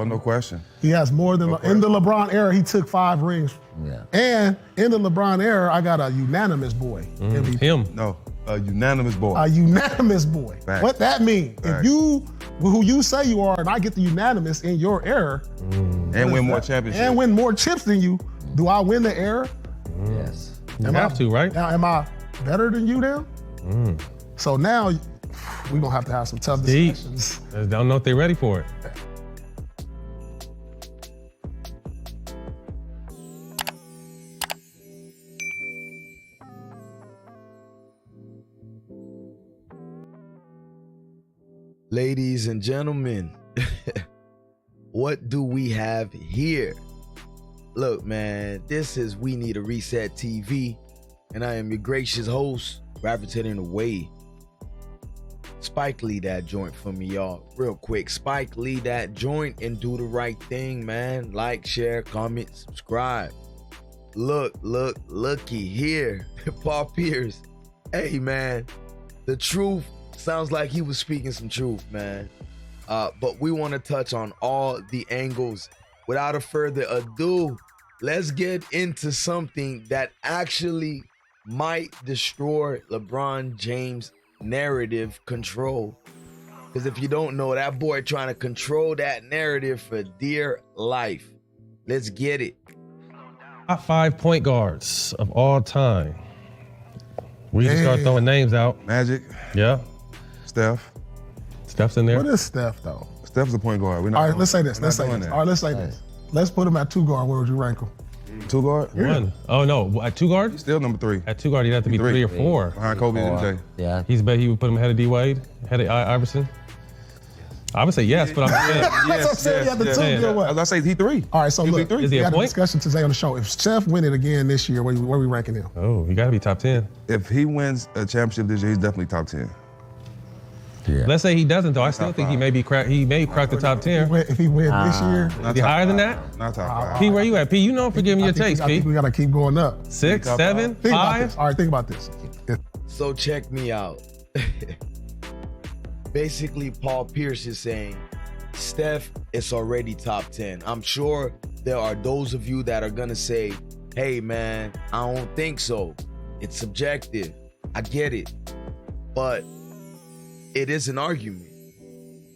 Oh, no question. He has more than, in the LeBron era, he took 5 rings. Yeah. And in the LeBron era, I got a unanimous boy. MVP. Him. No, a unanimous boy. A unanimous boy. Facts. What that mean? Facts. If you, who you say you are, and I get the unanimous in your era. And win more championships. And win more chips than you, do I win the era? Yes. You have to, right? Now, am I better than you now? So now, we're gonna have to have some tough discussions. I don't know if they're ready for it. Ladies and gentlemen, what do we have here? Look, man, this is We Need a Reset TV, and I am your gracious host, gravitating away. Spike, lead that joint for me, y'all. Real quick, Spike, lead that joint and do the right thing, man. Like, share, comment, subscribe. Looky here. Paul Pierce. Hey, man, the truth sounds like he was speaking some truth, man. But we want to touch on all the angles. Without a further ado, let's get into something that actually might destroy LeBron James' narrative control. Because if you don't know, that boy trying to control that narrative for dear life. Let's get it. Top 5 point guards of all time. We just start throwing names out. Magic. Yeah. Steph. Steph's in there. What is Steph, though? Steph's a point guard. All right, let's say this. Let's say this. All right, let's say this. Let's put him at 2 guard. Where would you rank him? 2 guard? One. Oh, no. At 2 guard? He's still number 3. At 2 guard, he'd have to be 3 or 4. Behind Kobe and MJ. Yeah. He would put him ahead of D Wade, ahead of Iverson. I would say yes, but I'm saying. That's what I'm saying. You have the 2 or what? As I say, he 3. All right, so He'll be look, 3. Is he we a had a point? discussion today on the show. If Steph win it again this year, where we ranking him? Oh, you got to be top 10. If he wins a championship this year, he's definitely top 10. Yeah. Let's say he doesn't, though. I still Top think he 5. may be crack the top 10. If he win this year, Not Is he top higher than 5. that? Not top 5. P, where you at? P, you know for giving your I think takes, I think P. we gotta keep going up. 6, Top 7, Think about 5? this. All right, think about this. So check me out. Basically, Paul Pierce is saying Steph is already top 10. I'm sure there are those of you that are gonna say, hey man, I don't think so. It's subjective. I get it. But it is an argument.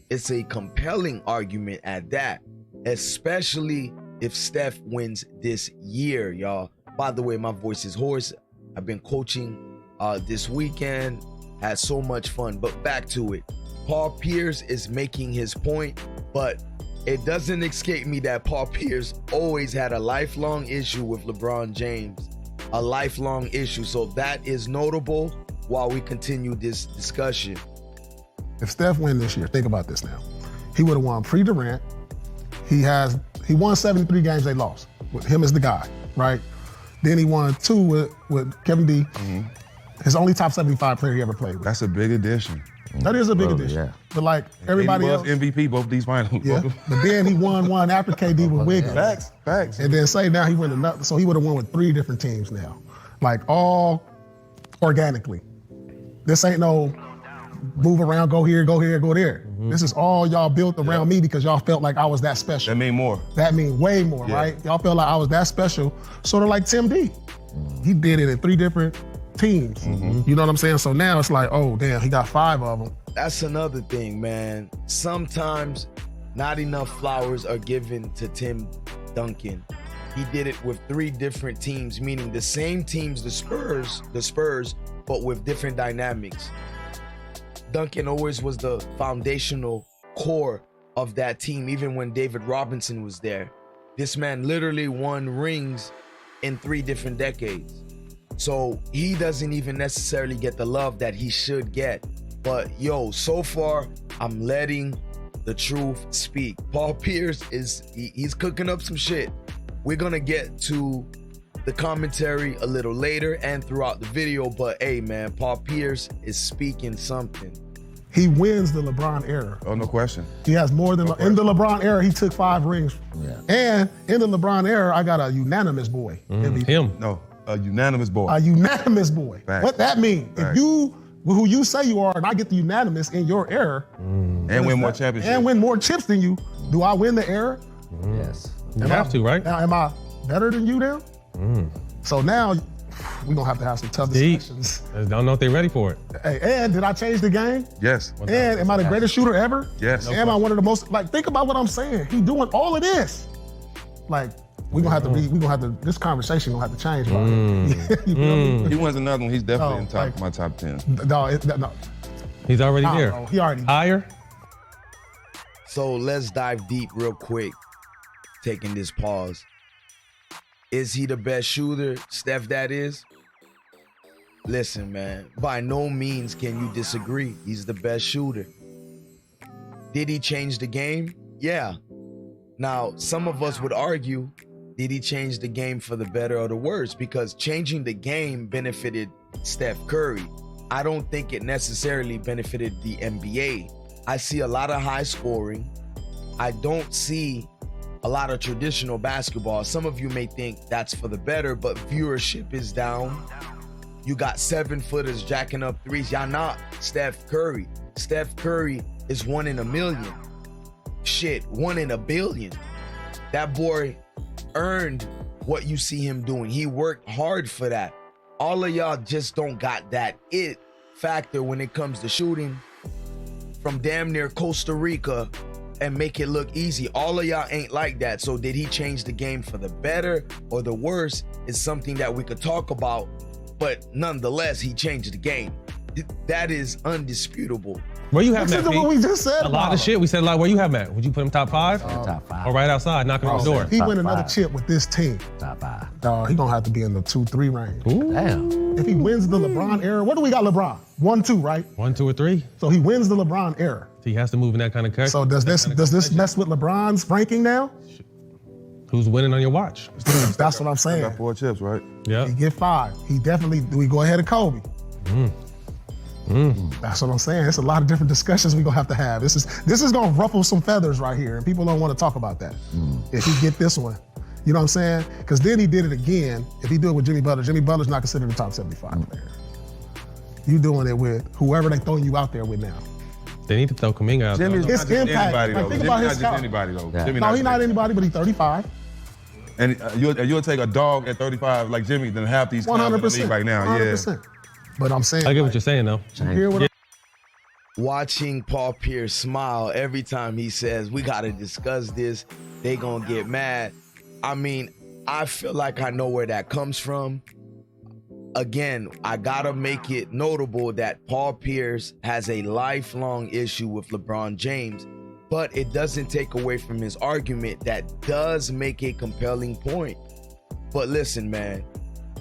It's a compelling argument at that, especially if Steph wins this year, y'all. By the way, my voice is hoarse. I've been coaching this weekend, had so much fun, but back to it. Paul Pierce is making his point, but it doesn't escape me that Paul Pierce always had a lifelong issue with LeBron James, a lifelong issue. So that is notable while we continue this discussion. If Steph win this year, think about this now. He would have won pre-Durant. He won 73 games they lost with him as the guy, right? Then he won 2 with Kevin D. His only top 75 player he ever played with. That's a big addition. That is a big addition. Yeah. But like everybody else, MVP both these finals. yeah. But then he won one after KD with Wiggins. Facts. And then say now he went another, so he would have won with 3 different teams now. Like all organically. This ain't no move around, go here, go there. This is all y'all built around me because y'all felt like I was that special. That mean more. That means way more, right? Y'all felt like I was that special, sort of like Tim D. He did it in 3 different teams. You know what I'm saying? So now it's like, oh damn, he got 5 of them. That's another thing, man. Sometimes not enough flowers are given to Tim Duncan. He did it with 3 different teams, meaning the same teams, the Spurs, but with different dynamics. Duncan always was the foundational core of that team, even when David Robinson was there. This man literally won rings in 3 different decades. So he doesn't even necessarily get the love that he should get. But yo, so far, I'm letting the truth speak. Paul Pierce he's cooking up some shit. We're gonna get to the commentary a little later and throughout the video, but hey man, Paul Pierce is speaking something. He wins the LeBron era. Oh, no question. He has more than, in the LeBron era, he took 5 rings. Yeah. And in the LeBron era, I got a unanimous boy. MVP. Him. No, a unanimous boy. A unanimous boy. Facts. What that mean? If Facts. you, who you say you are, and I get the unanimous in your era, And win more championships. and win more chips than you, Do I win the era? Yes. You have to, right? Now, am I better than you now? So now we're gonna have to have some tough Deep. discussions. I don't know if they're ready for it. Hey, and did I change the game? Yes. And am I the greatest shooter ever? Yes. Am I one of the most, like, think about what I'm saying. He doing all of this. Like, we're gonna have to, this conversation gonna have to change. You feel me? He wins another one. He's definitely No, in like- my top 10. No. He's already Nah, there. bro, he already. Higher? So let's dive deep real quick, taking this pause. Is he the best shooter, Steph, that is? Listen, man, by no means can you disagree. He's the best shooter. Did he change the game? Yeah. Now, some of us would argue, did he change the game for the better or the worse? Because changing the game benefited Steph Curry. I don't think it necessarily benefited the NBA. I see a lot of high scoring. I don't see a lot of traditional basketball. Some of you may think that's for the better, but viewership is down. You got 7-footers jacking up threes. Y'all not Steph Curry. Steph Curry is 1 in a million. Shit, 1 in a billion. That boy earned what you see him doing. He worked hard for that. All of y'all just don't got that it factor when it comes to shooting from damn near Costa Rica and make it look easy. All of y'all ain't like that. So did he change the game for the better or the worse is something that we could talk about, but nonetheless, he changed the game. That is undisputable. Where you have Listen Matt? to what P? we just said. A lot of shit. We said a lot. Where you have Matt? Would you put him top 5? Top 5. Or right outside, knocking on the door? If he Top win another 5. chip with this team, Top 5. he gonna have to be in the 2-3 range. Ooh. Damn. If he wins the LeBron era, what do we got LeBron? 1-2, right? 1, 2, or 3. So he wins the LeBron era. He has to move in that kind of cut. So does this mess with LeBron's ranking now? Who's winning on your watch? That's what I'm saying. Got 4 chips, right? Yeah. He get 5. He definitely, do we go ahead of Kobe? That's what I'm saying. It's a lot of different discussions we're gonna have to have. This is gonna ruffle some feathers right here, and people don't want to talk about that. If he get this one. You know what I'm saying? Because then he did it again. If he do it with Jimmy Butler's not considered a top 75 player. You doing it with whoever they throwing you out there with now. They need to throw Kuminga out Jimmy's there. It's not just impact. anybody, Like, though. think Jimmy's about not his just scout. anybody, though. Yeah. Jimmy No, he's just not anybody, but he's 35. And you'll take a dog at 35 like Jimmy than half these times in the 100%. league right now. 100%. But I'm saying, I get what you're saying, though. you hear what Watching Paul Pierce smile every time he says, we got to discuss this, they going to get mad. I mean, I feel like I know where that comes from. Again, I got to make it notable that Paul Pierce has a lifelong issue with LeBron James, but it doesn't take away from his argument that does make a compelling point. But listen, man,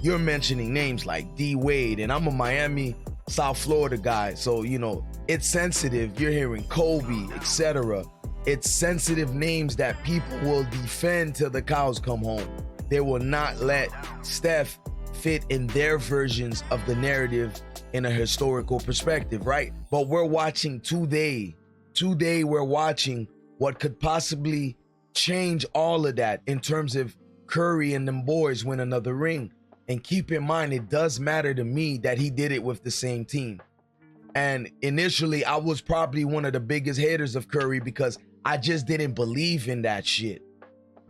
you're mentioning names like D Wade, and I'm a Miami, South Florida guy, so, you know, it's sensitive. You're hearing Kobe, etc. It's sensitive names that people will defend till the cows come home. They will not let Steph fit in their versions of the narrative in a historical perspective, right? But we're watching today. Today, we're watching what could possibly change all of that in terms of Curry and them boys win another ring. And keep in mind, it does matter to me that he did it with the same team. And initially, I was probably one of the biggest haters of Curry because I just didn't believe in that shit.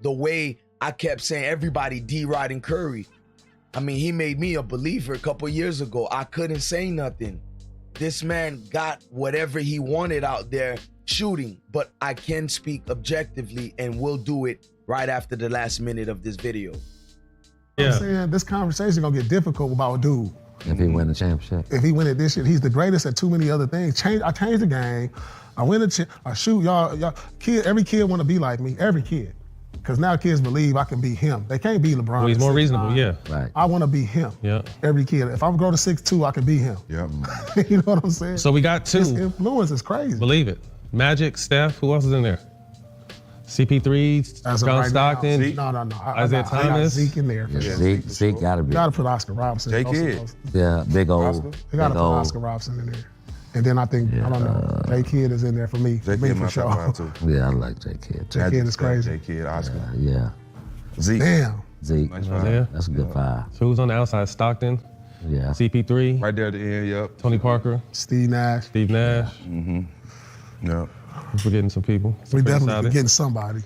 The way I kept saying everybody deriding Curry. I mean, he made me a believer a couple years ago. I couldn't say nothing. This man got whatever he wanted out there shooting, but I can speak objectively and will do it right after the last minute of this video. I'm Yeah. saying? This conversation gonna get difficult about dude. If he win the championship. If he win it this year, he's the greatest at too many other things. I changed the game. I win I shoot. Y'all, every kid want to be like me. Every kid. Because now kids believe I can be him. They can't be LeBron. Well, he's more at 6'9". reasonable, yeah. Right. I want to be him. Yeah. Every kid. If I grow to 6'2", I can be him. Yep. You know what I'm saying? So we got His 2. influence is crazy. Believe it. Magic, Steph, who else is in there? CP3, As of John right Stockton. now, no. Isaiah I got Thomas. Zeke in there. Yeah, You Zeke gotta be. gotta put Oscar Robinson. J. Also Kidd. goes- Yeah, big old. Oscar? You gotta big put old. Oscar Robinson in there. And then I think, I don't know, J. Kidd is in there for me. J. For me Kidd for my sure. top 5 too. Yeah, I like J. Kidd. J. Kidd is crazy. J. Kidd, Oscar. Yeah, Zeke. Damn. Zeke. Nice Isaiah. five. That's a good 5. So who's on the outside? Stockton, Yeah. CP3, Right there at the end, yep. Tony Parker, Steve Nash. Steve Nash. Yep. We're forgetting some people. We definitely getting somebody.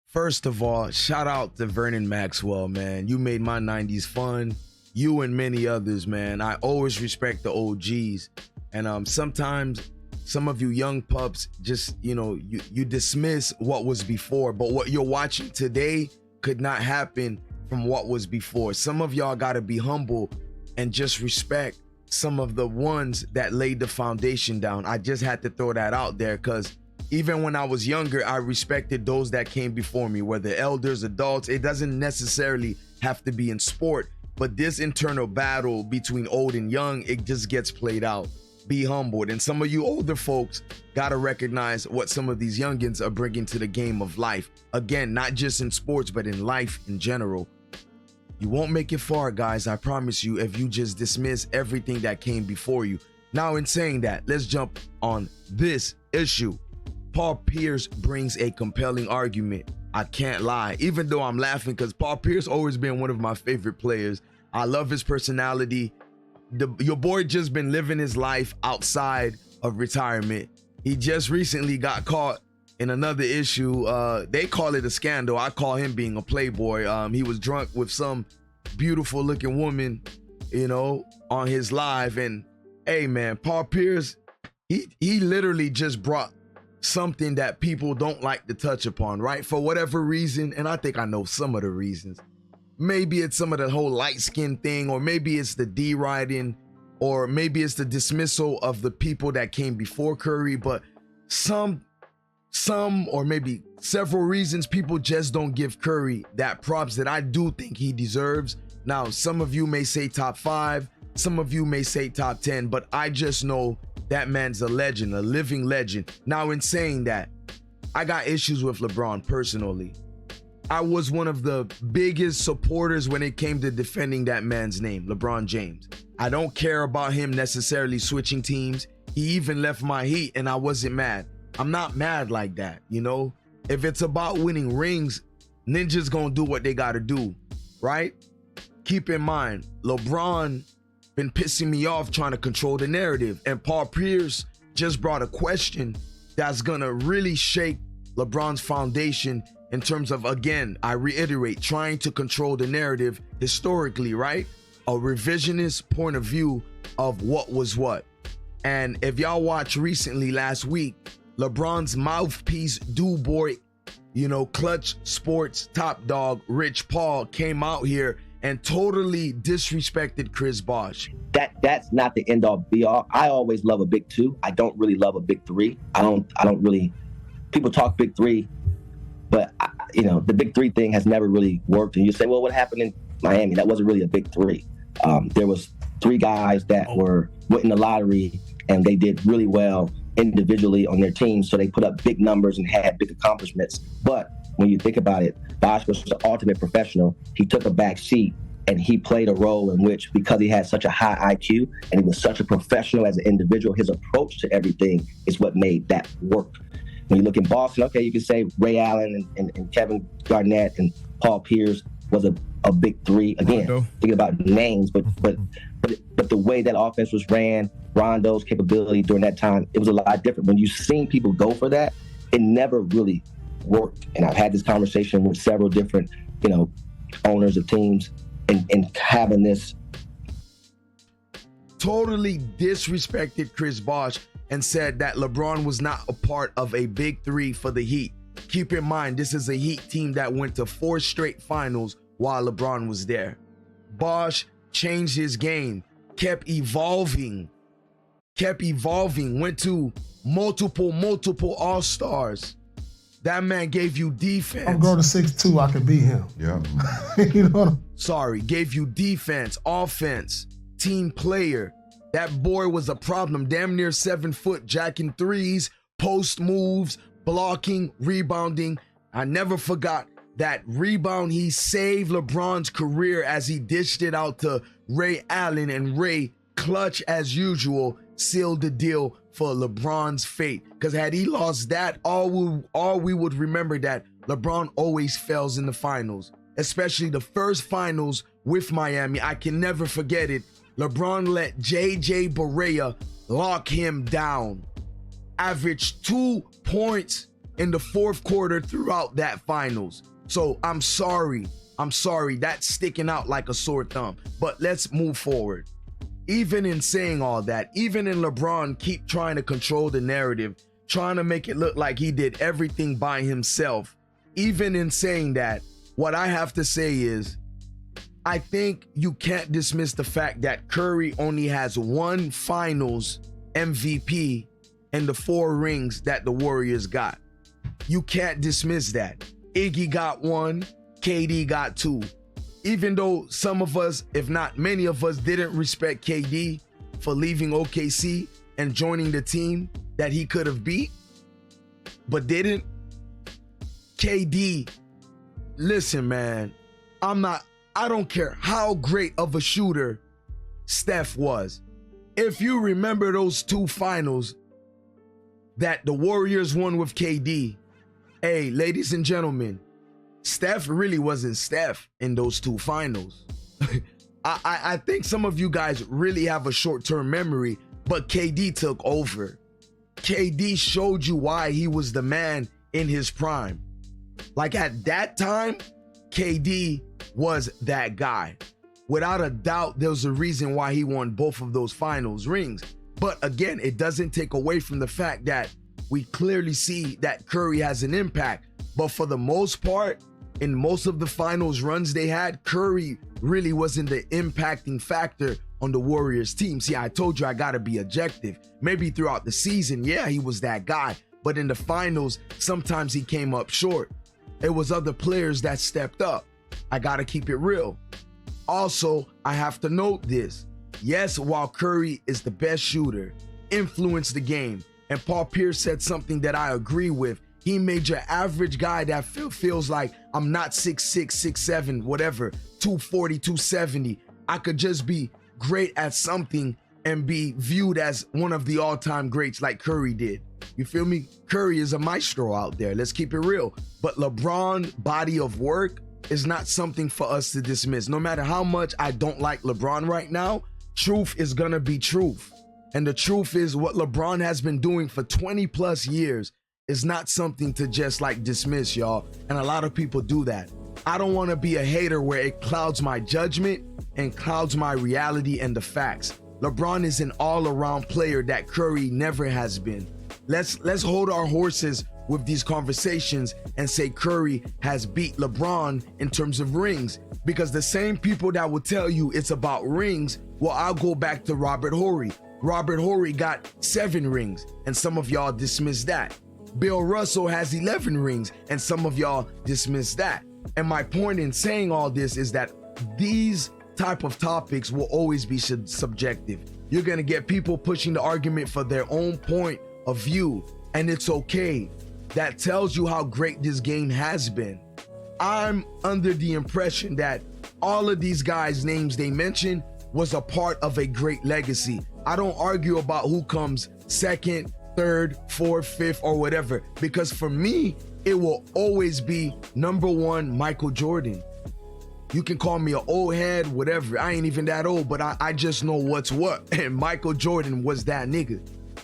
First of all, shout out to Vernon Maxwell, man. You made my 90s fun. You and many others, man. I always respect the OGs. And sometimes some of you young pups just, you dismiss what was before, but what you're watching today could not happen from what was before. Some of y'all got to be humble and just respect some of the ones that laid the foundation down. I just had to throw that out there because even when I was younger, I respected those that came before me, whether elders, adults. It doesn't necessarily have to be in sport, but this internal battle between old and young, it just gets played out. Be humbled. And some of you older folks got to recognize what some of these youngins are bringing to the game of life. Again, not just in sports, but in life in general. You won't make it far, guys, I promise you, if you just dismiss everything that came before you. Now, in saying that, let's jump on this issue. Paul Pierce brings a compelling argument. I can't lie, even though I'm laughing because Paul Pierce always been one of my favorite players. I love his personality. Your boy just been living his life outside of retirement. He just recently got caught in another issue. They call it a scandal. I call him being a playboy. He was drunk with some beautiful looking woman, on his live. And hey, man, Paul Pierce, he literally just brought something that people don't like to touch upon, right? For whatever reason, and I think I know some of the reasons. Maybe it's some of the whole light skin thing, or maybe it's the deriding, or maybe it's the dismissal of the people that came before Curry, but some or maybe several reasons people just don't give Curry that props that I do think he deserves. Now, some of you may say top 5, some of you may say top 10, but I just know that man's a legend, a living legend. Now, in saying that, I got issues with LeBron personally. I was one of the biggest supporters when it came to defending that man's name, LeBron James. I don't care about him necessarily switching teams. He even left my Heat and I wasn't mad. I'm not mad like that, If it's about winning rings, ninjas gonna do what they gotta do, right? Keep in mind, LeBron been pissing me off trying to control the narrative, and Paul Pierce just brought a question that's gonna really shake LeBron's foundation in terms of, again, I reiterate, trying to control the narrative historically, right? A revisionist point of view of what was what. And if y'all watched recently last week, LeBron's mouthpiece, boy, Clutch Sports top dog, Rich Paul, came out here and totally disrespected Chris Bosh. That's not the end all be all. I always love a big 2. I don't really love a big 3. I don't really, people talk big 3, but the big 3 thing has never really worked. And you say, well, what happened in Miami? That wasn't really a big 3. There was 3 guys that went in the lottery and they did really well individually on their teams. So they put up big numbers and had big accomplishments. But when you think about it, Bosh was the ultimate professional. He took a back seat and he played a role in which, because he had such a high IQ and he was such a professional as an individual, his approach to everything is what made that work. When you look in Boston, okay, you can say Ray Allen and Kevin Garnett and Paul Pierce was a big 3. Again, thinking about names, but the way that offense was ran, Rondo's capability during that time, it was a lot different. When you've seen people go for that, it never really worked. And I've had this conversation with several different, owners of teams and having this. Totally disrespected Chris Bosh and said that LeBron was not a part of a big 3 for the Heat. Keep in mind, this is a Heat team that went to 4 straight finals while LeBron was there. Bosh changed his game, kept evolving, went to multiple All-Stars. That man gave you defense. I'll go to 6'2", I could beat him. Yeah. Sorry, gave you defense, offense, team player. That boy was a problem, damn near 7 foot, jacking threes, post moves, blocking, rebounding. I never forgot that rebound. He saved LeBron's career as he dished it out to Ray Allen, and Ray, clutch as usual, sealed the deal for LeBron's fate. Because had he lost that, all we would remember that LeBron always fails in the finals, especially the first finals with Miami. I can never forget it. LeBron let JJ Barea lock him down. averaged 2 points in the fourth quarter throughout that finals. So I'm sorry. That's sticking out like a sore thumb. But let's move forward. Even in saying all that, even in LeBron keep trying to control the narrative, trying to make it look like he did everything by himself, even in saying that, what I have to say is, I think you can't dismiss the fact that Curry only has 1 finals MVP and the 4 rings that the Warriors got. You can't dismiss that. Iggy got 1, KD got 2. Even though some of us, if not many of us, didn't respect KD for leaving OKC and joining the team that he could have beat, but didn't. KD, listen, man, I don't care how great of a shooter Steph was. If you remember those 2 finals that the Warriors won with KD, hey, ladies and gentlemen, Steph really wasn't Steph in those 2 finals. I think some of you guys really have a short-term memory, but KD took over. KD showed you why he was the man in his prime. Like at that time, KD was that guy. Without a doubt, there was a reason why he won both of those finals rings. But again, it doesn't take away from the fact that we clearly see that Curry has an impact. But for the most part, in most of the finals runs they had, Curry really wasn't the impacting factor on the Warriors team. See, I told you I gotta be objective. Maybe throughout the season, yeah, he was that guy. But in the finals, sometimes he came up short. It was other players that stepped up. I gotta keep it real. Also, I have to note this. Yes, while Curry is the best shooter, influenced the game, and Paul Pierce said something that I agree with. He made your average guy that feels like I'm not 6'6", 6'7", whatever, 240, 270. I could just be great at something and be viewed as one of the all-time greats like Curry did. You feel me? Curry is a maestro out there. Let's keep it real. But LeBron's body of work is not something for us to dismiss. No matter how much I don't like LeBron right now, truth is gonna be truth. And the truth is what LeBron has been doing for 20 plus years is not something to just like dismiss, y'all. And a lot of people do that. I don't want to be a hater where it clouds my judgment and clouds my reality and the facts. LeBron is an all-around player that Curry never has been. Let's hold our horses with these conversations and say Curry has beat LeBron in terms of rings, because the same people that will tell you it's about rings, well, I'll go back to Robert Horry. Robert Horry got 7 rings and some of y'all dismiss that. Bill Russell has 11 rings and some of y'all dismiss that. And my point in saying all this is that these type of topics will always be subjective. You're gonna get people pushing the argument for their own point of view, and it's okay. That tells you how great this game has been. I'm under the impression that all of these guys' names they mentioned was a part of a great legacy. I don't argue about who comes second, third, fourth, fifth, or whatever, because for me, it will always be number 1, Michael Jordan. You can call me an old head, whatever. I ain't even that old, but I just know what's what. And Michael Jordan was that nigga.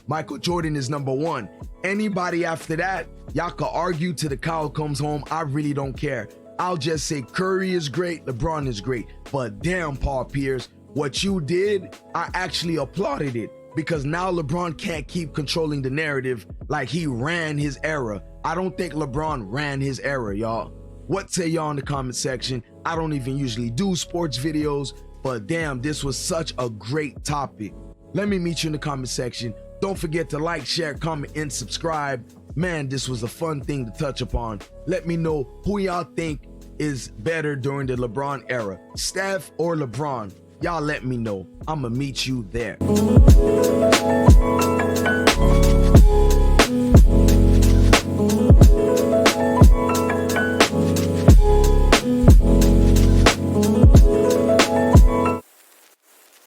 Michael Jordan is number 1. Anybody after that, y'all can argue till the cow comes home. I really don't care. I'll just say Curry is great, LeBron is great. But damn, Paul Pierce, what you did, I actually applauded it. Because now LeBron can't keep controlling the narrative like he ran his era. I don't think LeBron ran his era, y'all. What say y'all in the comment section? I don't even usually do sports videos, but damn, this was such a great topic. Let me meet you in the comment section. Don't forget to like, share, comment, and subscribe. Man, this was a fun thing to touch upon. Let me know who y'all think is better during the LeBron era, Steph or LeBron. Y'all let me know. I'ma meet you there.